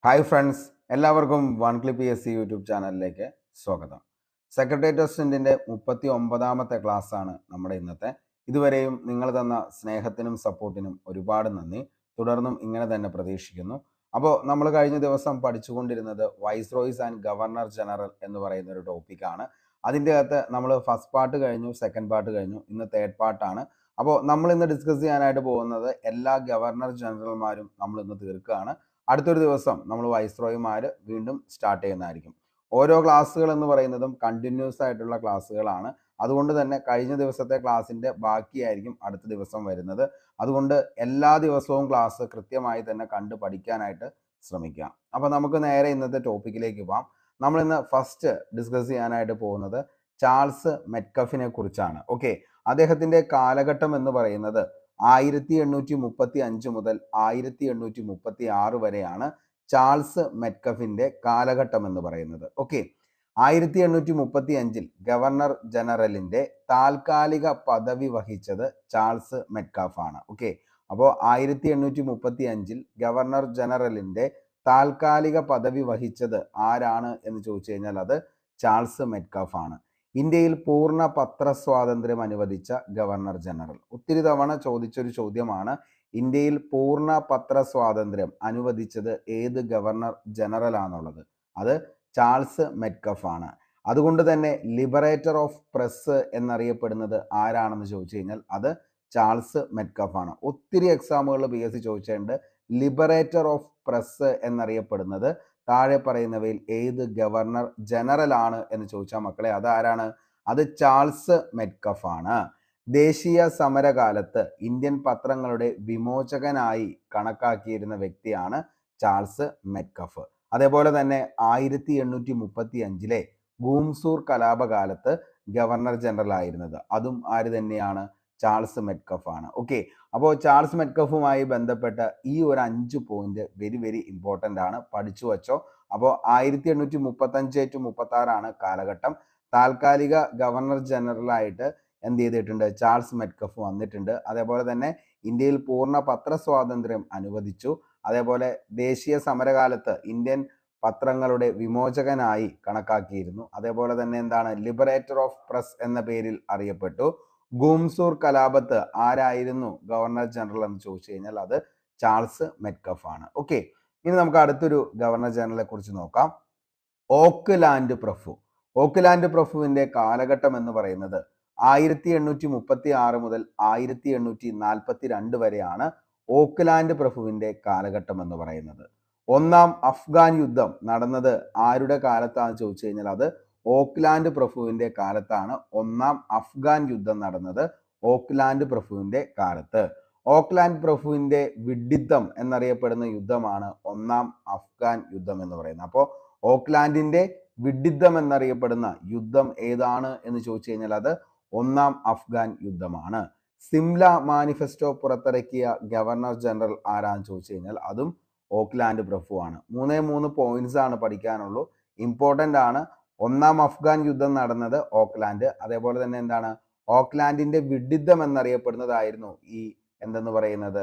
Hi friends, എല്ലാവർക്കും one clip S C YouTube ചാനലിലേക്ക് സ്വാഗതം. സെക്രട്ടേറിയറ്റ് അസിസ്റ്റന്റിന്റെ 39ാമത്തെ ക്ലാസ് ആണ് നമ്മുടെ ഇന്നത്തെ. ഇതുവരെയും നിങ്ങൾ തന്ന സ്നേഹത്തിനും സപ്പോർട്ടിനും ഒരുപാട് നന്ദി. തുടർന്നും ഇങ്ങനെ തന്നെ പ്രതീക്ഷിക്കുന്നു. അപ്പോൾ നമ്മൾ കഴിഞ്ഞ ദിവസം പഠിച്ചുകൊണ്ടിരുന്നത് വൈസ്രോയ്സ് ആൻഡ് ഗവർണർ ജനറൽ എന്ന് പറയുന്ന ഒരു ടോപ്പിക്കാണ്. അതിൻ്റെ അകത്ത് നമ്മൾ ഫസ്റ്റ് പാർട്ട് കഴിഞ്ഞു, സെക്കൻഡ് പാർട്ട് കഴിഞ്ഞു, ഇന്ന് തേർഡ് പാർട്ടാണ്. അപ്പോൾ നമ്മൾ ഇന്ന് ഡിസ്കസ് ചെയ്യാനായിട്ട് പോകുന്നത് എല്ലാ ഗവർണർ ജനറൽമാരും നമ്മൾ ഇന്ന് തീർക്കുകയാണ്. അടുത്തൊരു ദിവസം നമ്മൾ വൈസ്രോയിമാർ വീണ്ടും സ്റ്റാർട്ട് ചെയ്യുന്നതായിരിക്കും. ഓരോ ക്ലാസ്സുകൾ എന്ന് പറയുന്നതും കണ്ടിന്യൂസ് ആയിട്ടുള്ള ക്ലാസ്സുകളാണ്. അതുകൊണ്ട് തന്നെ കഴിഞ്ഞ ദിവസത്തെ ക്ലാസ്സിൻ്റെ ബാക്കിയായിരിക്കും അടുത്ത ദിവസം വരുന്നത്. അതുകൊണ്ട് എല്ലാ ദിവസവും ക്ലാസ് കൃത്യമായി തന്നെ കണ്ട് പഠിക്കാനായിട്ട് ശ്രമിക്കാം. അപ്പോൾ നമുക്ക് നേരെ ഇന്നത്തെ ടോപ്പിക്കിലേക്ക് പോകാം. നമ്മൾ ഇന്ന് ഫസ്റ്റ് ഡിസ്കസ് ചെയ്യാനായിട്ട് പോകുന്നത് ചാൾസ് മെറ്റ്കഫിനെ കുറിച്ചാണ്. ഓക്കെ, അദ്ദേഹത്തിൻ്റെ കാലഘട്ടം എന്ന് പറയുന്നത് 1835 മുതൽ 1836 വരെയാണ് ചാൾസ് മെറ്റ്കഫിന്റെ കാലഘട്ടം എന്ന് പറയുന്നത്. ഓക്കെ, 1835 ഗവർണർ ജനറലിന്റെ താൽക്കാലിക പദവി വഹിച്ചത് ചാൾസ് മെറ്റ്കഫ് ആണ്. ഓക്കെ, അപ്പോൾ 1835 ഗവർണർ ജനറലിന്റെ താൽക്കാലിക പദവി വഹിച്ചത് ആരാണ് എന്ന് ചോദിച്ചു കഴിഞ്ഞാൽ അത് ചാൾസ് മെറ്റ്കഫ് ആണ്. ഇന്ത്യയിൽ പൂർണ്ണ പത്രസ്വാതന്ത്ര്യം അനുവദിച്ച ഗവർണർ ജനറൽ. ഒത്തിരി തവണ ചോദിച്ചൊരു ചോദ്യമാണ്. ഇന്ത്യയിൽ പൂർണ്ണ പത്രസ്വാതന്ത്ര്യം അനുവദിച്ചത് ഏത് ഗവർണർ ജനറൽ ആണെന്നുള്ളത്. അത് ചാൾസ് മെറ്റ്കഫ് ആണ്. അതുകൊണ്ട് തന്നെ ലിബറേറ്റർ ഓഫ് പ്രസ് എന്നറിയപ്പെടുന്നത് ആരാണെന്ന് ചോദിച്ചു കഴിഞ്ഞാൽ അത് ചാൾസ് മെറ്റ്കഫ് ആണ്. ഒത്തിരി എക്സാമുകളിൽ PSC ചോദിച്ചിട്ടുണ്ട്. ലിബറേറ്റർ ഓഫ് പ്രസ് എന്നറിയപ്പെടുന്നത് താഴെ പറയുന്നവയിൽ ഏത് ഗവർണർ ജനറൽ ആണ് എന്ന് ചോദിച്ചാൽ മക്കളെ അതാരാണ്? അത് ചാൾസ് മെറ്റ്കഫ് ആണ്. ദേശീയ സമരകാലത്ത് ഇന്ത്യൻ പത്രങ്ങളുടെ വിമോചകനായി കണക്കാക്കിയിരുന്ന വ്യക്തിയാണ് ചാൾസ് മെറ്റ്കഫ്. അതേപോലെ തന്നെ 1835 ഗൂംസൂർ കലാപകാലത്ത് ഗവർണർ ജനറൽ ആയിരുന്നത് അതും ആര് തന്നെയാണ്? ചാൾസ് മെറ്റ്കഫ് ആണ്. ഓക്കെ, അപ്പോൾ ചാൾസ് മെറ്റ്കഫുമായി ബന്ധപ്പെട്ട ഈ ഒരു 5 പോയിന്റ് വെരി വെരി ഇമ്പോർട്ടൻ്റ് ആണ്, പഠിച്ചു വച്ചോ. അപ്പോൾ 1835 to 36 കാലഘട്ടം. താൽക്കാലിക ഗവർണർ ജനറലായിട്ട് എന്ത് ചെയ്തിട്ടുണ്ട്? ചാൾസ് മെറ്റ്കഫ് വന്നിട്ടുണ്ട്. അതേപോലെ തന്നെ ഇന്ത്യയിൽ പൂർണ്ണ പത്രസ്വാതന്ത്ര്യം അനുവദിച്ചു. അതേപോലെ ദേശീയ സമരകാലത്ത് ഇന്ത്യൻ പത്രങ്ങളുടെ വിമോചകനായി കണക്കാക്കിയിരുന്നു. അതേപോലെ തന്നെ എന്താണ്? ലിബറേറ്റർ ഓഫ് പ്രസ് എന്ന പേരിൽ അറിയപ്പെട്ടു. ഗൂംസൂർ കലാപത്ത് ആരായിരുന്നു ഗവർണർ ജനറൽ എന്ന് ചോദിച്ചു കഴിഞ്ഞാൽ അത് ചാൾസ് മെറ്റ്കഫ് ആണ്. ഓക്കെ, ഇനി നമുക്ക് അടുത്തൊരു ഗവർണർ ജനറലെ കുറിച്ച് നോക്കാം. ഓക്ക്ലാൻഡ് പ്രഭു. ഓക്ക്ലാൻഡ് പ്രഭുവിന്റെ കാലഘട്ടം എന്ന് പറയുന്നത് 1836 മുതൽ 1842 വരെയാണ് ഓക്ക്ലാൻഡ് പ്രഭുവിന്റെ കാലഘട്ടം എന്ന് പറയുന്നത്. ഒന്നാം അഫ്ഗാൻ യുദ്ധം നടന്നത് ആരുടെ കാലത്താണെന്ന് ചോദിച്ചു കഴിഞ്ഞാൽ അത് ഓക്ക്ലാൻഡ് പ്രഭുവിന്റെ കാലത്താണ്. ഒന്നാം അഫ്ഗാൻ യുദ്ധം നടന്നത് ഓക്ക്ലാൻഡ് പ്രഭുവിന്റെ കാലത്ത്. ഓക്ക്ലാൻഡ് പ്രഭുവിന്റെ വിഡ്ഢിത്തം എന്നറിയപ്പെടുന്ന യുദ്ധമാണ് ഒന്നാം അഫ്ഗാൻ യുദ്ധം എന്ന് പറയുന്നത്. അപ്പോൾ ഓക്ക്ലാൻഡിന്റെ വിഡ്ഢിത്തം എന്നറിയപ്പെടുന്ന യുദ്ധം ഏതാണ് എന്ന് ചോദിച്ചു കഴിഞ്ഞാൽ അത് ഒന്നാം അഫ്ഗാൻ യുദ്ധമാണ്. സിംല മാനിഫെസ്റ്റോ പുറത്തിറക്കിയ ഗവർണർ ജനറൽ ആരാന്ന് ചോദിച്ചു കഴിഞ്ഞാൽ അതും ഓക്ക്ലാൻഡ് പ്രഭു ആണ്. 3 പോയിന്റ്സ് ആണ് പഠിക്കാനുള്ളൂ, ഇമ്പോർട്ടൻ്റ് ആണ്. ഒന്നാം അഫ്ഗാൻ യുദ്ധം നടന്നത് ഓക്ക്ലാൻഡ്. അതേപോലെ തന്നെ എന്താണ്? ഓക്ക്ലാൻഡിന്റെ വിഡ്ഢിത്തം എന്നറിയപ്പെടുന്നതായിരുന്നു ഈ എന്തെന്ന് പറയുന്നത്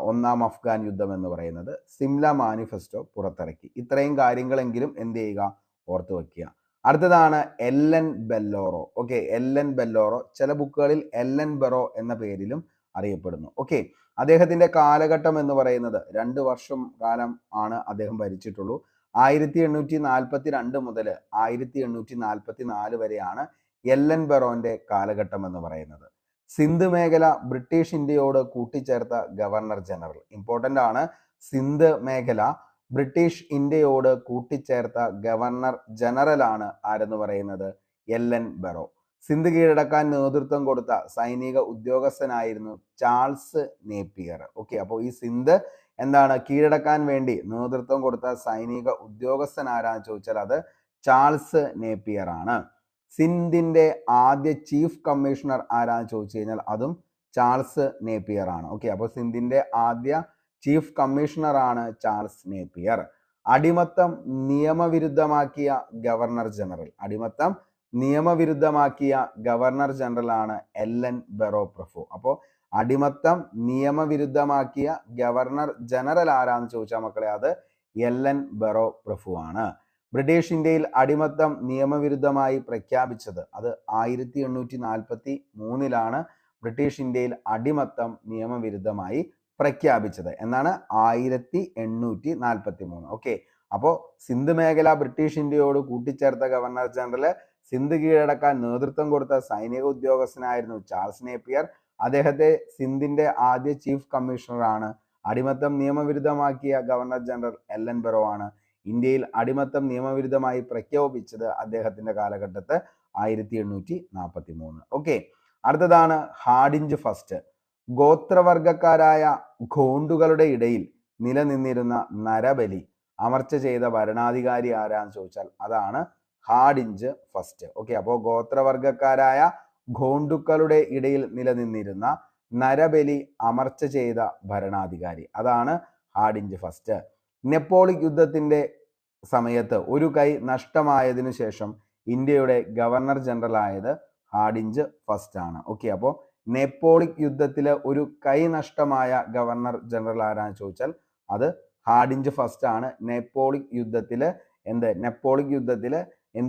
ഒന്നാം അഫ്ഗാൻ യുദ്ധം എന്ന് പറയുന്നത്. സിംല മാനിഫെസ്റ്റോ പുറത്തിറക്കി. ഇത്രയും കാര്യങ്ങളെങ്കിലും എന്ത് ചെയ്യുക? ഓർത്തു വെക്കുക. അടുത്തതാണ് എല്ലൻ ബെല്ലോറോ. ഓക്കെ, എല്ലൻ ബെല്ലോറോ ചില ബുക്കുകളിൽ എല്ലൻ ബെറോ എന്ന പേരിലും അറിയപ്പെടുന്നു. ഓക്കെ, അദ്ദേഹത്തിന്റെ കാലഘട്ടം എന്ന് പറയുന്നത് 2 വർഷം കാലം ആണ് അദ്ദേഹം ഭരിച്ചിട്ടുള്ളൂ. 1842 മുതൽ 1844 വരെയാണ് എല്ലൻ ബെറോന്റെ കാലഘട്ടം എന്ന് പറയുന്നത്. സിന്ധ് മേഖല ബ്രിട്ടീഷ് ഇന്ത്യയോട് കൂട്ടിച്ചേർത്ത ഗവർണർ ജനറൽ. ഇമ്പോർട്ടൻ്റ് ആണ്. സിന്ധ് മേഖല ബ്രിട്ടീഷ് ഇന്ത്യയോട് കൂട്ടിച്ചേർത്ത ഗവർണർ ജനറൽ ആണ് ആരെന്ന് പറയുന്നത്? എല്ലൻ ബെറോ. സിന്ധ് കീഴടക്കാൻ നേതൃത്വം കൊടുത്ത സൈനിക ഉദ്യോഗസ്ഥനായിരുന്നു ചാൾസ് നേപ്പിയർ. ഓക്കെ, അപ്പോൾ ഈ സിന്ധ് എന്താണ് കീഴടക്കാൻ വേണ്ടി നേതൃത്വം കൊടുത്ത സൈനിക ഉദ്യോഗസ്ഥൻ ആരാന്ന് ചോദിച്ചാൽ അത് ചാൾസ് നേപ്പിയർ ആണ്. സിന്ധിന്റെ ആദ്യ ചീഫ് കമ്മീഷണർ ആരാന്ന് ചോദിച്ചു കഴിഞ്ഞാൽ അതും ചാൾസ് നേപ്പിയർ ആണ്. ഓക്കെ, അപ്പോൾ സിന്ധിന്റെ ആദ്യ ചീഫ് കമ്മീഷണർ ആണ് ചാൾസ് നേപ്പിയർ. അടിമത്തം നിയമവിരുദ്ധമാക്കിയ ഗവർണർ ജനറൽ. അടിമത്തം നിയമവിരുദ്ധമാക്കിയ ഗവർണർ ജനറൽ ആണ് എല്ലൻ ബെറോ പ്രഭു. അപ്പോൾ അടിമത്തം നിയമവിരുദ്ധമാക്കിയ ഗവർണർ ജനറൽ ആരാന്ന് ചോദിച്ചാൽ മക്കളെ അത് എല്ലൻ ബറോ പ്രഭുവാണ്. ബ്രിട്ടീഷ് ഇന്ത്യയിൽ അടിമത്തം നിയമവിരുദ്ധമായി പ്രഖ്യാപിച്ചത് അത് 1843 ബ്രിട്ടീഷ് ഇന്ത്യയിൽ അടിമത്തം നിയമവിരുദ്ധമായി പ്രഖ്യാപിച്ചത് എന്നാണ് 1843. ഓക്കെ, അപ്പോൾ സിന്ധ് മേഖല ബ്രിട്ടീഷ് ഇന്ത്യയോട് കൂട്ടിച്ചേർത്ത ഗവർണർ ജനറൽ സിന്ധ് കീഴടക്കാൻ നേതൃത്വം കൊടുത്ത സൈനിക ഉദ്യോഗസ്ഥനായിരുന്നു ചാൾസ് നേപ്പിയർ. അദ്ദേഹത്തെ സിന്ധിന്റെ ആദ്യ ചീഫ് കമ്മീഷണറാണ്. അടിമത്തം നിയമവിരുദ്ധമാക്കിയ ഗവർണർ ജനറൽ എല്ലൻ ബറോ ആണ്. ഇന്ത്യയിൽ അടിമത്തം നിയമവിരുദ്ധമായി പ്രഖ്യാപിച്ചത് അദ്ദേഹത്തിന്റെ കാലഘട്ടത്ത് 1843. ഓക്കെ, അടുത്തതാണ് ഹാഡിഞ്ച് ഫസ്റ്റ്. ഗോത്രവർഗക്കാരായ ഖോണ്ടുകളുടെ ഇടയിൽ നിലനിന്നിരുന്ന നരബലി അമർച്ച ചെയ്ത ഭരണാധികാരി ആരാന്ന് ചോദിച്ചാൽ അതാണ് ഹാഡിഞ്ച് ഫസ്റ്റ്. ഓക്കെ, അപ്പോൾ ഗോത്രവർഗക്കാരായ ഖോണ്ടുക്കളുടെ ഇടയിൽ നിലനിന്നിരുന്ന നരബലി അമർച്ച ചെയ്ത ഭരണാധികാരി അതാണ് ഹാഡിഞ്ച് ഫസ്റ്റ്. നെപ്പോളിക് യുദ്ധത്തിന്റെ സമയത്ത് ഒരു കൈ നഷ്ടമായതിനു ശേഷം ഇന്ത്യയുടെ ഗവർണർ ജനറൽ ആയത് ഹാഡിഞ്ച് ഫസ്റ്റ് ആണ്. ഓക്കെ, അപ്പോൾ നെപ്പോളിക് യുദ്ധത്തില് ഒരു കൈ നഷ്ടമായ ഗവർണർ ജനറൽ ആരാന്ന് ചോദിച്ചാൽ അത് ഹാഡിഞ്ച് ഫസ്റ്റ് ആണ്. നെപ്പോളിക് യുദ്ധത്തില് എന്ത്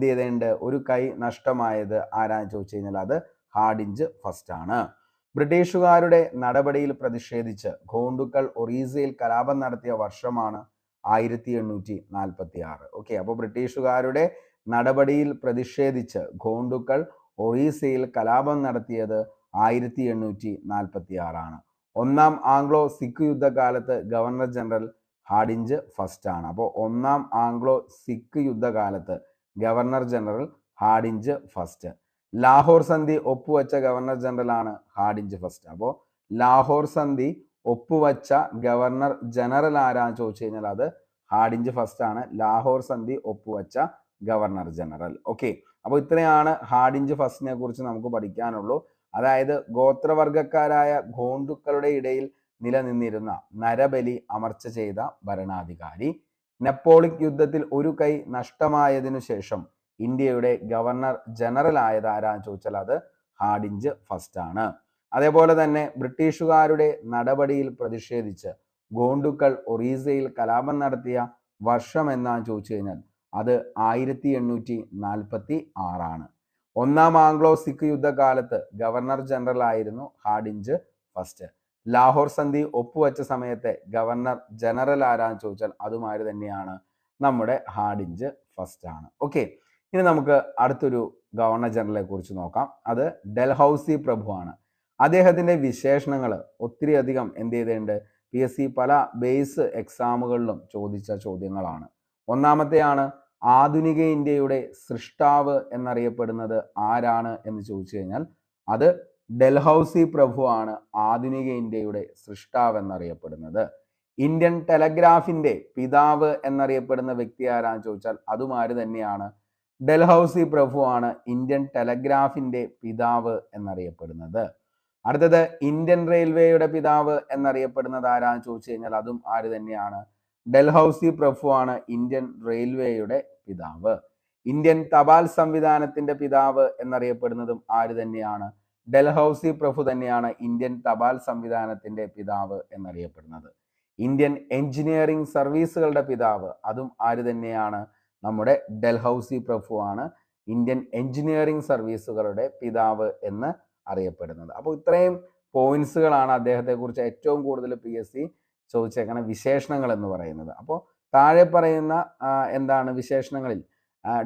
ചെയ്തിട്ടുണ്ട്, ഒരു കൈ നഷ്ടമായത് ആരാന്ന് ചോദിച്ചു കഴിഞ്ഞാൽ അത് ഹാഡിഞ്ച് ഫസ്റ്റ് ആണ്. ബ്രിട്ടീഷുകാരുടെ നടപടിയിൽ പ്രതിഷേധിച്ച് ഖോണ്ടുക്കൾ ഒറീസയിൽ കലാപം നടത്തിയ വർഷമാണ് 1846. ഓക്കെ, അപ്പോൾ ബ്രിട്ടീഷുകാരുടെ നടപടിയിൽ പ്രതിഷേധിച്ച് ഖോണ്ടുക്കൾ ഒറീസയിൽ കലാപം നടത്തിയത് 1846 ആണ്. ഒന്നാം ആംഗ്ലോ സിഖ് യുദ്ധകാലത്ത് ഗവർണർ ജനറൽ ഹാഡിഞ്ച് ഫസ്റ്റ് ആണ്. അപ്പോൾ ഒന്നാം ആംഗ്ലോ സിഖ് യുദ്ധകാലത്ത് governor general Hardinge first. Lahore സന്ധി ഒപ്പുവെച്ച ഗവർണർ ജനറൽ ആണ് ഹാഡിഞ്ച് ഫസ്റ്റ്. അപ്പോൾ ലാഹോർ സന്ധി ഒപ്പുവെച്ച ഗവർണർ ജനറൽ ആരാന്ന് ചോദിച്ചു കഴിഞ്ഞാൽ അത് ഹാഡിഞ്ച് ഫസ്റ്റ് ആണ്. ലാഹോർ സന്ധി ഒപ്പുവെച്ച ഗവർണർ ജനറൽ. ഓക്കെ, അപ്പോൾ ഇത്രയാണ് ഹാഡിഞ്ച് ഫസ്റ്റിനെ കുറിച്ച് നമുക്ക് പഠിക്കാനുള്ളൂ. അതായത് ഗോത്രവർഗക്കാരായ ഖോണ്ടുക്കളുടെ ഇടയിൽ നിലനിന്നിരുന്ന നരബലി അമർച്ച ചെയ്ത ഭരണാധികാരി. നെപ്പോളിക് യുദ്ധത്തിൽ ഒരു കൈ നഷ്ടമായതിനു ശേഷം ഇന്ത്യയുടെ ഗവർണർ ജനറൽ ആയത് ആരാന്ന് ചോദിച്ചാൽ അത് ഹാഡിഞ്ച് ഫസ്റ്റ് ആണ്. അതേപോലെ തന്നെ ബ്രിട്ടീഷുകാരുടെ നടപടിയിൽ പ്രതിഷേധിച്ച് ഖോണ്ടുക്കൾ ഒറീസയിൽ കലാപം നടത്തിയ വർഷം എന്നാന്ന് ചോദിച്ചു കഴിഞ്ഞാൽ അത് 1846 ആണ്. ഒന്നാം ആംഗ്ലോ സിഖ് യുദ്ധകാലത്ത് ഗവർണർ ജനറൽ ആയിരുന്നു ഹാഡിഞ്ച് ഫസ്റ്റ്. ലാഹോർ സന്ധി ഒപ്പുവെച്ച സമയത്തെ ഗവർണർ ജനറൽ ആരാന്ന് ചോദിച്ചാൽ അതുമാര് തന്നെയാണ് നമ്മുടെ ഹാഡിഞ്ച് ഫസ്റ്റ് ആണ്. ഓക്കെ, ഇനി നമുക്ക് അടുത്തൊരു ഗവർണർ ജനറലെ കുറിച്ച് നോക്കാം. അത് ഡൽഹൌസി പ്രഭുവാണ്. അദ്ദേഹത്തിന്റെ വിശേഷണങ്ങൾ ഒത്തിരി അധികം എന്ത് ചെയ്തിട്ടുണ്ട്, PSC പല ബേസ് എക്സാമുകളിലും ചോദിച്ച ചോദ്യങ്ങളാണ്. ഒന്നാമത്തെയാണ് ആധുനിക ഇന്ത്യയുടെ സൃഷ്ടാവ് എന്നറിയപ്പെടുന്നത് ആരാണ് എന്ന് ചോദിച്ചു കഴിഞ്ഞാൽ അത് ഡൽഹൌസി പ്രഭുവാണ് ആധുനിക ഇന്ത്യയുടെ സൃഷ്ടാവ് എന്നറിയപ്പെടുന്നത്. ഇന്ത്യൻ ടെലഗ്രാഫിന്റെ പിതാവ് എന്നറിയപ്പെടുന്ന വ്യക്തി ആരാന്ന് ചോദിച്ചാൽ അതുമാര് തന്നെയാണ് ഡൽഹൌസി പ്രഭുവാണ് ഇന്ത്യൻ ടെലഗ്രാഫിന്റെ പിതാവ് എന്നറിയപ്പെടുന്നത്. അടുത്തത് ഇന്ത്യൻ റെയിൽവേയുടെ പിതാവ് എന്നറിയപ്പെടുന്നത് ആരാന്ന് ചോദിച്ചു കഴിഞ്ഞാൽ അതും ആര് തന്നെയാണ് ഡൽഹൌസി പ്രഭുവാണ് ഇന്ത്യൻ റെയിൽവേയുടെ പിതാവ്. ഇന്ത്യൻ തപാൽ സംവിധാനത്തിന്റെ പിതാവ് എന്നറിയപ്പെടുന്നതും ആര് തന്നെയാണ് ഡൽഹൌസി പ്രഭു തന്നെയാണ് ഇന്ത്യൻ തപാൽ സംവിധാനത്തിന്റെ പിതാവ് എന്നറിയപ്പെടുന്നത്. ഇന്ത്യൻ എഞ്ചിനീയറിംഗ് സർവീസുകളുടെ പിതാവ് അതും ആര് തന്നെയാണ് നമ്മുടെ ഡൽഹൌസി പ്രഭുവാണ് ഇന്ത്യൻ എഞ്ചിനീയറിംഗ് സർവീസുകളുടെ പിതാവ് എന്ന് അറിയപ്പെടുന്നത്. അപ്പോൾ ഇത്രയും പോയിന്റ്സുകളാണ് അദ്ദേഹത്തെ കുറിച്ച് ഏറ്റവും കൂടുതൽ PSC ചോദിച്ചേക്കുന്ന വിശേഷണങ്ങൾ എന്ന് പറയുന്നത്. അപ്പോൾ താഴെ പറയുന്ന എന്താണ് വിശേഷണങ്ങളിൽ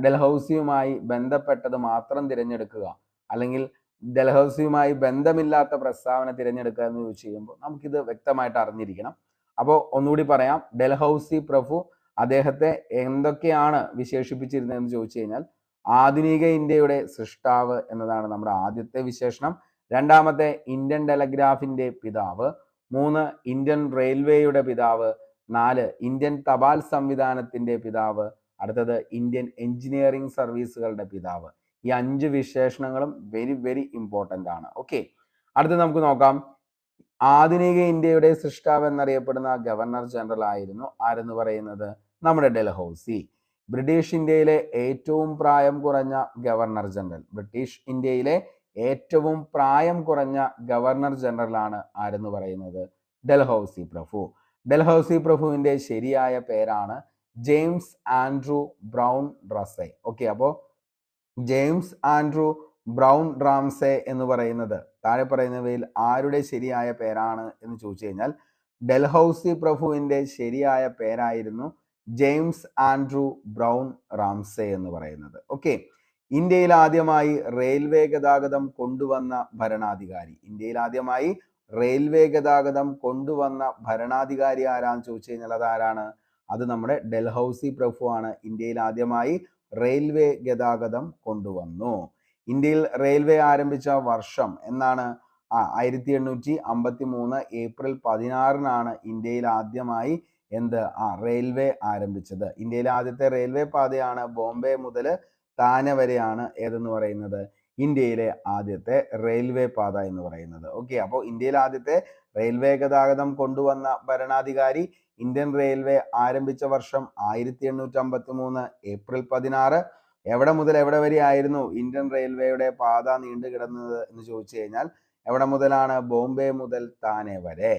ഡൽഹൌസിയുമായി ബന്ധപ്പെട്ടത് മാത്രം തിരഞ്ഞെടുക്കുക അല്ലെങ്കിൽ ഡൽഹൌസിയുമായി ബന്ധമില്ലാത്ത പ്രസ്താവന തിരഞ്ഞെടുക്കുക എന്ന് ചോദിച്ചു കഴിയുമ്പോൾ നമുക്കിത് വ്യക്തമായിട്ട് അറിഞ്ഞിരിക്കണം. അപ്പോൾ ഒന്നുകൂടി പറയാം, ഡൽഹൌസി പ്രഭു അദ്ദേഹത്തെ എന്തൊക്കെയാണ് വിശേഷിപ്പിച്ചിരുന്നതെന്ന് ചോദിച്ചു കഴിഞ്ഞാൽ ആധുനിക ഇന്ത്യയുടെ സൃഷ്ടാവ് എന്നതാണ് നമ്മുടെ ആദ്യത്തെ വിശേഷണം. രണ്ടാമത്തെ ഇന്ത്യൻ ടെലഗ്രാഫിന്റെ പിതാവ്. 3 ഇന്ത്യൻ റെയിൽവേയുടെ പിതാവ്. 4 ഇന്ത്യൻ തപാൽ സംവിധാനത്തിന്റെ പിതാവ്. അടുത്തത് ഇന്ത്യൻ എഞ്ചിനീയറിംഗ് സർവീസുകളുടെ പിതാവ്. ഈ 5 വിശേഷണങ്ങളും വെരി വെരി ഇമ്പോർട്ടൻ്റ് ആണ്. ഓക്കെ, അടുത്ത് നമുക്ക് നോക്കാം. ആധുനിക ഇന്ത്യയുടെ സൃഷ്ടാവ് എന്നറിയപ്പെടുന്ന ഗവർണർ ജനറൽ ആയിരുന്നു ആരെന്ന് പറയുന്നത് നമ്മുടെ ഡൽഹൌസി. ബ്രിട്ടീഷ് ഇന്ത്യയിലെ ഏറ്റവും പ്രായം കുറഞ്ഞ ഗവർണർ ജനറൽ. ബ്രിട്ടീഷ് ഇന്ത്യയിലെ ഏറ്റവും പ്രായം കുറഞ്ഞ ഗവർണർ ജനറൽ ആണ് ആരെന്ന് പറയുന്നത് ഡൽഹൌസി പ്രഭു. ഡൽഹൌസി പ്രഭുവിന്റെ ശരിയായ പേരാണ് ജെയിംസ് ആൻഡ്രൂ ബ്രൗൺ റസേ. ഓക്കെ, അപ്പോൾ ജെയിംസ് ആൻഡ്രൂ ബ്രൗൺ റാംസേ എന്ന് പറയുന്നത് താഴെ പറയുന്നവയിൽ ആരുടെ ശരിയായ പേരാണ് എന്ന് ചോദിച്ചു കഴിഞ്ഞാൽ ഡൽഹൌസി പ്രഭുവിന്റെ ശരിയായ പേരായിരുന്നു ജെയിംസ് ആൻഡ്രൂ ബ്രൗൺ റാംസേ എന്ന് പറയുന്നത്. ഓക്കെ, ഇന്ത്യയിൽ ആദ്യമായി റെയിൽവേ ഗതാഗതം കൊണ്ടുവന്ന ഭരണാധികാരി, ഇന്ത്യയിൽ ആദ്യമായി റെയിൽവേ ഗതാഗതം കൊണ്ടുവന്ന ഭരണാധികാരി ആരാന്ന് ചോദിച്ചു കഴിഞ്ഞാൽ അതാരാണ്? അത് നമ്മുടെ ഡൽഹൌസി പ്രഭു ആണ്. ഇന്ത്യയിൽ ആദ്യമായി റെയിൽവേ ഗതാഗതം കൊണ്ടുവന്നു. ഇന്ത്യയിൽ റെയിൽവേ ആരംഭിച്ച വർഷം എന്നാണ്? 1853 ഏപ്രിൽ 16 ഇന്ത്യയിൽ ആദ്യമായി റെയിൽവേ ആരംഭിച്ചത്. ഇന്ത്യയിലെ ആദ്യത്തെ റെയിൽവേ പാതയാണ് ബോംബെ മുതൽ താനെ വരെയാണ് ഏതെന്ന് പറയുന്നത് ഇന്ത്യയിലെ ആദ്യത്തെ റെയിൽവേ പാത എന്ന് പറയുന്നത്. ഓക്കെ, അപ്പോൾ ഇന്ത്യയിൽ ആദ്യത്തെ റെയിൽവേ ഗതാഗതം കൊണ്ടുവന്ന ഭരണാധികാരി, ഇന്ത്യൻ റെയിൽവേ ആരംഭിച്ച വർഷം 1853 ഏപ്രിൽ 16. എവിടെ മുതൽ എവിടെ വരെ ആയിരുന്നു ഇന്ത്യൻ റെയിൽവേയുടെ പാത നീണ്ടു കിടന്നത് എന്ന് ചോദിച്ചു കഴിഞ്ഞാൽ എവിടെ മുതലാണ്? ബോംബെ മുതൽ താനെ വരെ.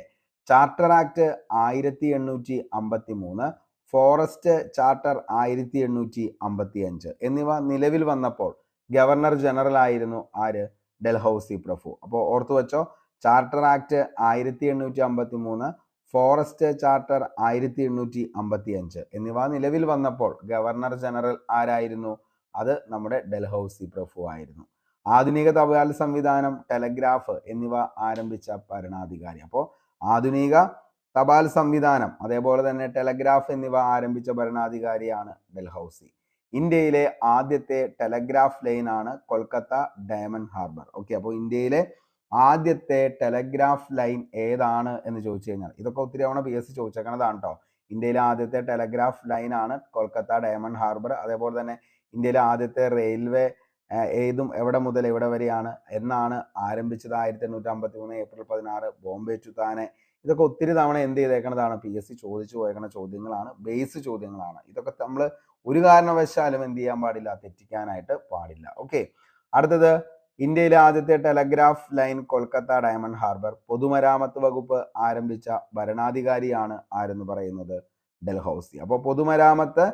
ചാർട്ടർ ആക്ട് 1853, ഫോറസ്റ്റ് ചാർട്ടർ 1855 എന്നിവ നിലവിൽ വന്നപ്പോൾ ഗവർണർ ജനറൽ ആയിരുന്നു ആര്? ഡൽഹൌസി പ്രഭു. അപ്പോൾ ഓർത്തു വെച്ചോ, ചാർട്ടർ ആക്ട് 1853, ഫോറസ്റ്റ് ചാർട്ടർ 1855 എന്നിവ നിലവിൽ വന്നപ്പോൾ ഗവർണർ ജനറൽ ആരായിരുന്നു? അത് നമ്മുടെ ഡൽഹൌസി പ്രഭു ആയിരുന്നു. ആധുനിക തപാൽ സംവിധാനം, ടെലഗ്രാഫ് എന്നിവ ആരംഭിച്ച ഭരണാധികാരി. അപ്പോൾ ആധുനിക തപാൽ സംവിധാനം അതേപോലെ തന്നെ ടെലഗ്രാഫ് എന്നിവ ആരംഭിച്ച ഭരണാധികാരിയാണ് ഡൽഹൌസി. ഇന്ത്യയിലെ ആദ്യത്തെ ടെലഗ്രാഫ് ലൈൻ ആണ് കൊൽക്കത്ത ഡയമണ്ട് ഹാർബർ. ഓക്കെ, അപ്പോൾ ഇന്ത്യയിലെ ആദ്യത്തെ ടെലഗ്രാഫ് ലൈൻ ഏതാണ് എന്ന് ചോദിച്ചു കഴിഞ്ഞാൽ ഇതൊക്കെ ഒത്തിരി തവണ PSC ചോദിച്ചേക്കണതാണ് കേട്ടോ. ഇന്ത്യയിലെ ആദ്യത്തെ ടെലഗ്രാഫ് ലൈൻ ആണ് കൊൽക്കത്ത ഡയമണ്ട് ഹാർബർ. അതേപോലെ തന്നെ ഇന്ത്യയിലെ ആദ്യത്തെ റെയിൽവേ എവിടെ മുതൽ എവിടെ വരെയാണ് എന്നാണ് ആരംഭിച്ചത്? 1853 ഏപ്രിൽ 16 ബോംബെ ടു താനെ. ഇതൊക്കെ ഒത്തിരി തവണ എന്ത് ചെയ്തേക്കണതാണ്? PSC ചോദിച്ചു പോയേക്കണ ചോദ്യങ്ങളാണ്, ബേസ് ചോദ്യങ്ങളാണ്. ഇതൊക്കെ നമ്മൾ ഒരു കാരണവശാലും എന്ത് ചെയ്യാൻ പാടില്ല? തെറ്റിക്കാനായിട്ട് പാടില്ല. ഓക്കെ, അടുത്തത് ഇന്ത്യയിലെ ആദ്യത്തെ telegraph line Kolkata diamond harbour. പൊതുമരാമത്ത് വകുപ്പ് ആരംഭിച്ച ഭരണാധികാരിയാണ് ആരെന്ന് പറയുന്നത്? ഡൽഹൌസി. അപ്പോൾ പൊതുമരാമത്ത്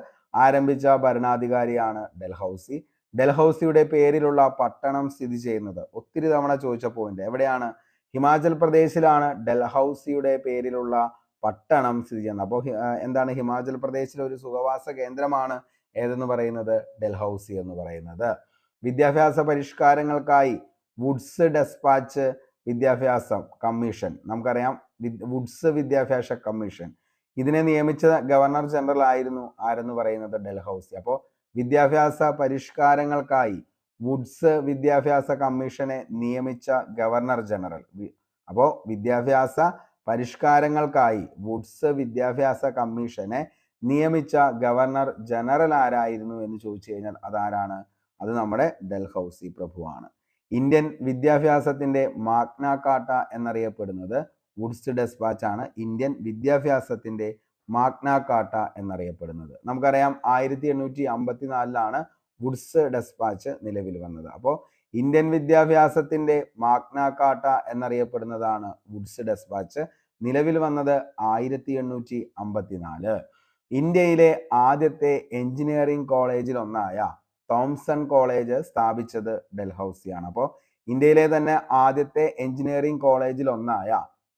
ആരംഭിച്ച ഭരണാധികാരിയാണ് ഡൽഹൌസി. ഡൽഹൌസിയുടെ പേരിലുള്ള പട്ടണം സ്ഥിതി ചെയ്യുന്നത് ഒത്തിരി തവണ ചോദിച്ച പോയിന്റ് എവിടെയാണ്? ഹിമാചൽ പ്രദേശിലാണ് ഡൽഹൌസിയുടെ പേരിലുള്ള പട്ടണം സ്ഥിതി ചെയ്യുന്നത്. അപ്പോൾ എന്താണ്? ഹിമാചൽ പ്രദേശിലെ ഒരു സുഖവാസ കേന്ദ്രമാണ് ഏതെന്ന് പറയുന്നത്? ഡൽഹൌസി എന്ന് പറയുന്നത്. വിദ്യാഭ്യാസ പരിഷ്കാരങ്ങൾക്കായി വുഡ്സ് ഡെസ്പാച്ച് വിദ്യാഭ്യാസ കമ്മീഷൻ, നമുക്കറിയാം വുഡ്സ് വിദ്യാഭ്യാസ കമ്മീഷൻ, ഇതിനെ നിയമിച്ച ഗവർണർ ജനറൽ ആയിരുന്നു ആരെന്ന് പറയുന്നത്? ഡൽഹൌസി. അപ്പോൾ വിദ്യാഭ്യാസ പരിഷ്കാരങ്ങൾക്കായി വുഡ്സ് വിദ്യാഭ്യാസ കമ്മീഷനെ നിയമിച്ച ഗവർണർ ജനറൽ. അപ്പോൾ വിദ്യാഭ്യാസ പരിഷ്കാരങ്ങൾക്കായി വുഡ്സ് വിദ്യാഭ്യാസ കമ്മീഷനെ നിയമിച്ച ഗവർണർ ജനറൽ ആരായിരുന്നു എന്ന് ചോദിച്ചു കഴിഞ്ഞാൽ അതാരാണ്? അത് നമ്മുടെ ഡൽഹൌസി പ്രഭുവാണ്. ഇന്ത്യൻ വിദ്യാഭ്യാസത്തിന്റെ മാഗ്ന കാർട്ട എന്നറിയപ്പെടുന്നത് വുഡ്സ് ഡെസ്പാച്ച് ആണ്. ഇന്ത്യൻ വിദ്യാഭ്യാസത്തിന്റെ മാഗ്ന കാർട്ട എന്നറിയപ്പെടുന്നത്. നമുക്കറിയാം 1854 വുഡ്സ് ഡെസ്പാച്ച് നിലവിൽ വന്നത്. അപ്പോൾ ഇന്ത്യൻ വിദ്യാഭ്യാസത്തിന്റെ മാഗ്ന കാർട്ട എന്നറിയപ്പെടുന്നതാണ് വുഡ്സ് ഡെസ്പാച്ച്. നിലവിൽ വന്നത് 1854. ഇന്ത്യയിലെ ആദ്യത്തെ എഞ്ചിനീയറിംഗ് കോളേജിൽ ഒന്നായ തോംസൺ കോളേജ് സ്ഥാപിച്ചത് ഡൽഹൌസിയാണ്. അപ്പോൾ ഇന്ത്യയിലെ തന്നെ ആദ്യത്തെ എഞ്ചിനീയറിംഗ് കോളേജിൽ ഒന്നായ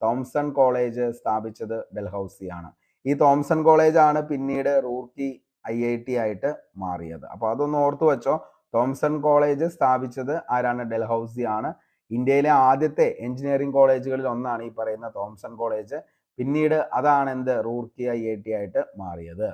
തോംസൺ കോളേജ് സ്ഥാപിച്ചത് ഡൽഹൌസിയാണ്. ഈ തോംസൺ കോളേജ് ആണ് പിന്നീട് റൂർക്കി IIT ആയിട്ട് മാറിയത്. അപ്പോൾ അതൊന്ന് ഓർത്തു വെച്ചോ. തോംസൺ കോളേജ് സ്ഥാപിച്ചത് ആരാണ്? ഡൽഹൌസി ആണ്. ഇന്ത്യയിലെ ആദ്യത്തെ എഞ്ചിനീയറിംഗ് കോളേജുകളിൽ ഒന്നാണ് ഈ പറയുന്ന തോംസൺ കോളേജ്. പിന്നീട് അതാണ് റൂർക്കി IIT ആയിട്ട് മാറിയത്.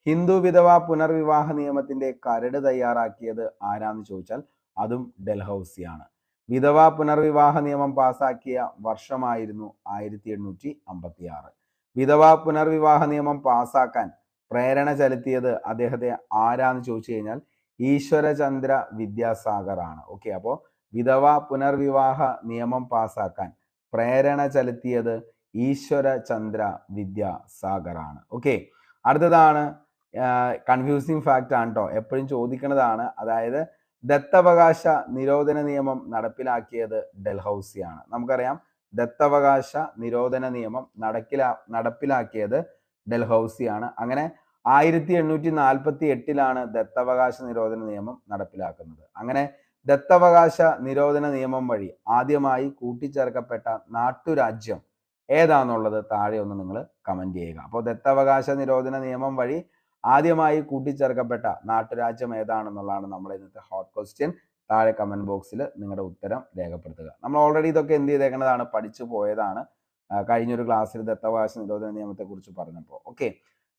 ഹിന്ദു വിധവ പുനർവിവാഹ നിയമത്തിന്റെ കരട് തയ്യാറാക്കിയത് ആരാന്ന് ചോദിച്ചാൽ അതും ഡൽഹൌസിയാണ്. വിധവ പുനർവിവാഹ നിയമം പാസാക്കിയ വർഷമായിരുന്നു 1856. വിധവ പുനർവിവാഹ നിയമം പാസാക്കാൻ പ്രേരണ ചെലുത്തിയത് അദ്ദേഹത്തെ ആരാന്ന് ചോദിച്ചു കഴിഞ്ഞാൽ ഈശ്വരചന്ദ്ര വിദ്യാസാഗർ ആണ്. ഓക്കെ, അപ്പോൾ വിധവ പുനർവിവാഹ നിയമം പാസാക്കാൻ പ്രേരണ ചെലുത്തിയത് ഈശ്വരചന്ദ്ര വിദ്യാസാഗർ ആണ്. ഓക്കെ, അടുത്തതാണ് കൺഫ്യൂസിങ് ഫാക്റ്റ് ആണ് കേട്ടോ, എപ്പോഴും ചോദിക്കുന്നതാണ്. അതായത് ദത്തവകാശ നിരോധന നിയമം നടപ്പിലാക്കിയത് ഡൽഹൌസിയാണ്. നമുക്കറിയാം ദത്തവകാശ നിരോധന നിയമം നടപ്പിലാക്കിയത് ഡൽഹൌസിയാണ്. അങ്ങനെ 1848 ദത്തവകാശ നിരോധന നിയമം നടപ്പിലാക്കുന്നത്. അങ്ങനെ ദത്തവകാശ നിരോധന നിയമം വഴി ആദ്യമായി കൂട്ടിച്ചേർക്കപ്പെട്ട നാട്ടുരാജ്യം ഏതാണെന്നുള്ളത് താഴെ ഒന്ന് നിങ്ങൾ കമന്റ് ചെയ്യുക. അപ്പോൾ ദത്തവകാശ നിരോധന നിയമം വഴി ആദ്യമായി കൂട്ടിച്ചേർക്കപ്പെട്ട നാട്ടുരാജ്യം ഏതാണെന്നുള്ളതാണ് നമ്മുടെ ഇന്നത്തെ ഹോട്ട് ക്വസ്റ്റ്യൻ. താഴെ കമന്റ് ബോക്സിൽ നിങ്ങളുടെ ഉത്തരം രേഖപ്പെടുത്തുക. നമ്മൾ ഓൾറെഡി ഇതൊക്കെ എന്ത് ചെയ്തേക്കുന്നതാണ്, പഠിച്ചു പോയതാണ് കഴിഞ്ഞൊരു ക്ലാസ്സിൽ ദത്തവകാശ നിരോധന നിയമത്തെ കുറിച്ച് പറഞ്ഞപ്പോൾ. ഓക്കെ,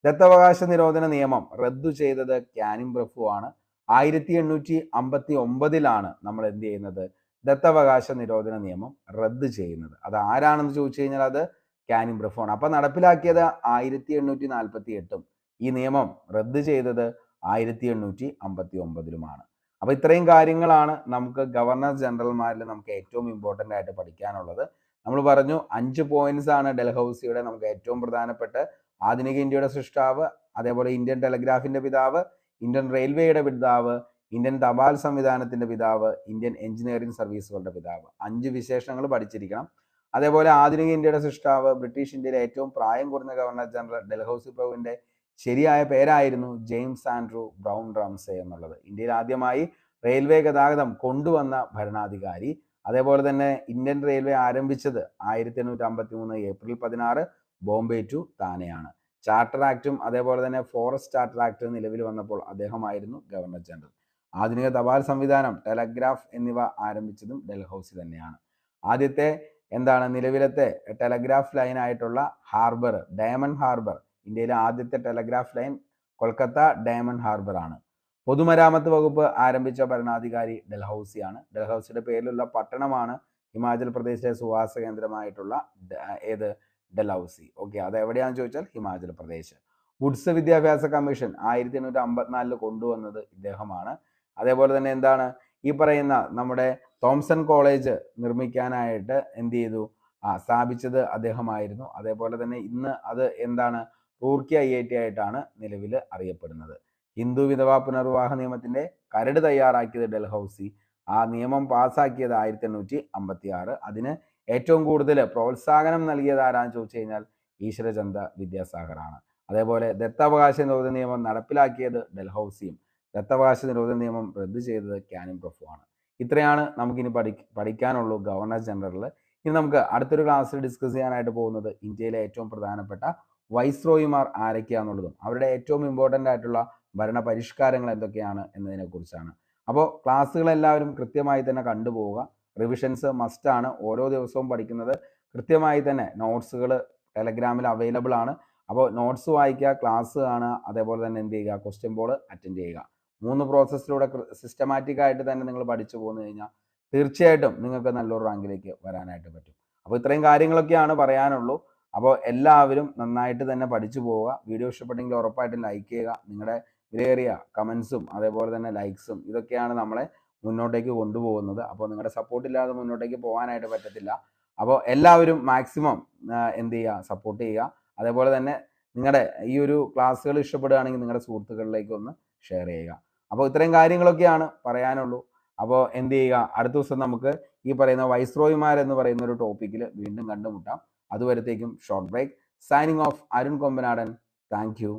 ദത്തവകാശ നിരോധന നിയമം റദ്ദു ചെയ്തത് കാനിംഗ് പ്രഭു ആണ്. 1859 നമ്മൾ എന്ത് ചെയ്യുന്നത്, ദത്തവകാശ നിരോധന നിയമം റദ്ദ് ചെയ്യുന്നത്. അത് ആരാണെന്ന് ചോദിച്ചു കഴിഞ്ഞാൽ അത് കാനിംഗ് പ്രഭു ആണ്. അപ്പൊ നടപ്പിലാക്കിയത് 1848 ഈ നിയമം റദ്ദ് ചെയ്തത് 1859 അപ്പൊ ഇത്രയും കാര്യങ്ങളാണ് നമുക്ക് ഗവർണർ ജനറൽമാരിൽ നമുക്ക് ഏറ്റവും ഇമ്പോർട്ടൻ്റ് ആയിട്ട് പഠിക്കാനുള്ളത്. നമ്മൾ പറഞ്ഞു 5 പോയിന്റ്സ് ആണ് ഡൽഹൌസിയുടെ നമുക്ക് ഏറ്റവും പ്രധാനപ്പെട്ട ആധുനിക ഇന്ത്യയുടെ സൃഷ്ടാവ്, അതേപോലെ ഇന്ത്യൻ ടെലഗ്രാഫിന്റെ പിതാവ്, ഇന്ത്യൻ റെയിൽവേയുടെ പിതാവ്, ഇന്ത്യൻ തപാൽ സംവിധാനത്തിന്റെ പിതാവ്, ഇന്ത്യൻ എഞ്ചിനീയറിംഗ് സർവീസുകളുടെ പിതാവ്. 5 വിശേഷണങ്ങൾ പഠിച്ചിരിക്കണം. അതേപോലെ ആധുനിക ഇന്ത്യയുടെ സൃഷ്ടാവ്, ബ്രിട്ടീഷ് ഇന്ത്യയിലെ ഏറ്റവും പ്രായം കുറഞ്ഞ ഗവർണർ ജനറൽ ഡൽഹൌസി പ്രഭുവിന്റെ ശരിയായ പേരായിരുന്നു ജെയിംസ് ആൻഡ്രൂ ബ്രൗൺ റംസെ എന്നുള്ളത്. ഇന്ത്യയിൽ ആദ്യമായി റെയിൽവേ ഗതാഗതം കൊണ്ടുവന്ന ഭരണാധികാരി. അതേപോലെ തന്നെ ഇന്ത്യൻ റെയിൽവേ ആരംഭിച്ചത് 1853 ഏപ്രിൽ 16 ബോംബെ ടു താനെയാണ്. ചാർട്ടർ ആക്ടും അതേപോലെ തന്നെ ഫോറസ്റ്റ് ചാർട്ടർ ആക്ട് നിലവിൽ വന്നപ്പോൾ അദ്ദേഹമായിരുന്നു ഗവർണർ ജനറൽ. ആധുനിക തപാൽ സംവിധാനം, ടെലഗ്രാഫ് എന്നിവ ആരംഭിച്ചതും ഡൽഹൌസി തന്നെയാണ്. ആദ്യത്തെ നിലവിലത്തെ ടെലഗ്രാഫ് ലൈൻ ആയിട്ടുള്ള ഹാർബർ, ഡയമണ്ട് ഹാർബർ, ഇന്ത്യയിലെ ആദ്യത്തെ telegraph line Kolkata diamond harbour ആണ്. പൊതുമരാമത്ത് വകുപ്പ് ആരംഭിച്ച ഭരണാധികാരി ഡൽഹൌസിയാണ്. ഡൽഹൌസിയുടെ പേരിലുള്ള പട്ടണമാണ് ഹിമാചൽ പ്രദേശിലെ സുവാസ കേന്ദ്രമായിട്ടുള്ള ഡൽഹൌസി. ഓക്കെ, അത് എവിടെയാണെന്ന് ചോദിച്ചാൽ ഹിമാചൽ പ്രദേശ്. വുഡ്സ് വിദ്യാഭ്യാസ കമ്മീഷൻ 1854 കൊണ്ടുവന്നത് ഇദ്ദേഹമാണ്. അതേപോലെ തന്നെ ഈ പറയുന്ന നമ്മുടെ തോംസൺ കോളേജ് നിർമ്മിക്കാനായിട്ട് എന്ത് ചെയ്തു, സ്ഥാപിച്ചത് അദ്ദേഹമായിരുന്നു. അതേപോലെ തന്നെ ഇന്ന് അത് റൂർക്കി IIT ആയിട്ടാണ് നിലവിൽ അറിയപ്പെടുന്നത്. ഹിന്ദു വിധവാ പുനർവിവാഹ നിയമത്തിന്റെ കരട് തയ്യാറാക്കിയത് ഡൽഹൌസി. ആ നിയമം പാസ്സാക്കിയത് 1856. അതിന് ഏറ്റവും കൂടുതൽ പ്രോത്സാഹനം നൽകിയത് ആരാന്ന് ചോദിച്ചു കഴിഞ്ഞാൽ ഈശ്വരചന്ദ്ര വിദ്യാസാഗറാണ്. അതേപോലെ ദത്തവകാശ നിരോധന നിയമം നടപ്പിലാക്കിയത് ഡൽഹൌസിയും ദത്തവകാശ നിരോധന നിയമം റദ്ദു ചെയ്തത് കാനിംഗ് പ്രഭു ആണ്. ഇത്രയാണ് നമുക്കിനി പഠിക്കാനുള്ളൂ ഗവർണർ ജനറൽ. ഇനി നമുക്ക് അടുത്തൊരു ക്ലാസ്സിൽ ഡിസ്കസ് ചെയ്യാനായിട്ട് പോകുന്നത് ഇന്ത്യയിലെ ഏറ്റവും പ്രധാനപ്പെട്ട വൈസ്രോയിമാർ ആരൊക്കെയാണെന്നുള്ളതും അവരുടെ ഏറ്റവും ഇമ്പോർട്ടൻ്റ് ആയിട്ടുള്ള ഭരണ പരിഷ്കാരങ്ങൾ എന്തൊക്കെയാണ് എന്നതിനെ കുറിച്ചാണ്. അപ്പോൾ ക്ലാസ്സുകൾ എല്ലാവരും കൃത്യമായി തന്നെ കണ്ടുപോവുക. റിവിഷൻസ് മസ്റ്റ് ആണ്. ഓരോ ദിവസവും പഠിക്കുന്നത് കൃത്യമായി തന്നെ നോട്ട്സുകൾ ടെലഗ്രാമിൽ അവൈലബിൾ ആണ്. അപ്പോൾ നോട്ട്സ് വായിക്കുക, ക്ലാസ് കാണുക, അതേപോലെ തന്നെ എന്ത് ചെയ്യുക, ക്വസ്റ്റ്യൻ ബോൾ അറ്റൻഡ് ചെയ്യുക. 3 പ്രോസസ്സിലൂടെ സിസ്റ്റമാറ്റിക് ആയിട്ട് തന്നെ നിങ്ങൾ പഠിച്ചു പോന്നു കഴിഞ്ഞാൽ തീർച്ചയായിട്ടും നിങ്ങൾക്ക് നല്ലൊരു റാങ്കിലേക്ക് വരാനായിട്ട് പറ്റും. അപ്പോൾ ഇത്രയും കാര്യങ്ങളൊക്കെയാണ് പറയാനുള്ളൂ. അപ്പോൾ എല്ലാവരും നന്നായിട്ട് തന്നെ പഠിച്ചു പോവുക. വീഡിയോ ഇഷ്ടപ്പെട്ടെങ്കിൽ ഉറപ്പായിട്ടും ലൈക്ക് ചെയ്യുക. നിങ്ങളുടെ വിലയേറിയ കമൻസും അതേപോലെ തന്നെ ലൈക്സും ഇതൊക്കെയാണ് നമ്മളെ മുന്നോട്ടേക്ക് കൊണ്ടുപോകുന്നത്. അപ്പോൾ നിങ്ങളുടെ സപ്പോർട്ട് ഇല്ലാതെ മുന്നോട്ടേക്ക് പോകാനായിട്ട് പറ്റത്തില്ല. അപ്പോൾ എല്ലാവരും മാക്സിമം എന്ത് ചെയ്യുക, സപ്പോർട്ട് ചെയ്യുക. അതേപോലെ തന്നെ നിങ്ങളുടെ ഈ ഒരു ക്ലാസ്സുകൾ ഇഷ്ടപ്പെടുകയാണെങ്കിൽ നിങ്ങളുടെ സുഹൃത്തുക്കളിലേക്ക് ഒന്ന് ഷെയർ ചെയ്യുക. അപ്പോൾ ഇത്രയും കാര്യങ്ങളൊക്കെയാണ് പറയാനുള്ളൂ. അപ്പോൾ എന്ത് ചെയ്യുക, അടുത്ത ദിവസം നമുക്ക് ഈ പറയുന്ന വൈസ്രോയിമാർ എന്ന് പറയുന്ന ഒരു ടോപ്പിക്കിൽ വീണ്ടും കണ്ടുമുട്ടാം. അതുവരത്തേക്കും short break. Signing off, Arun Kombanadan. Thank U.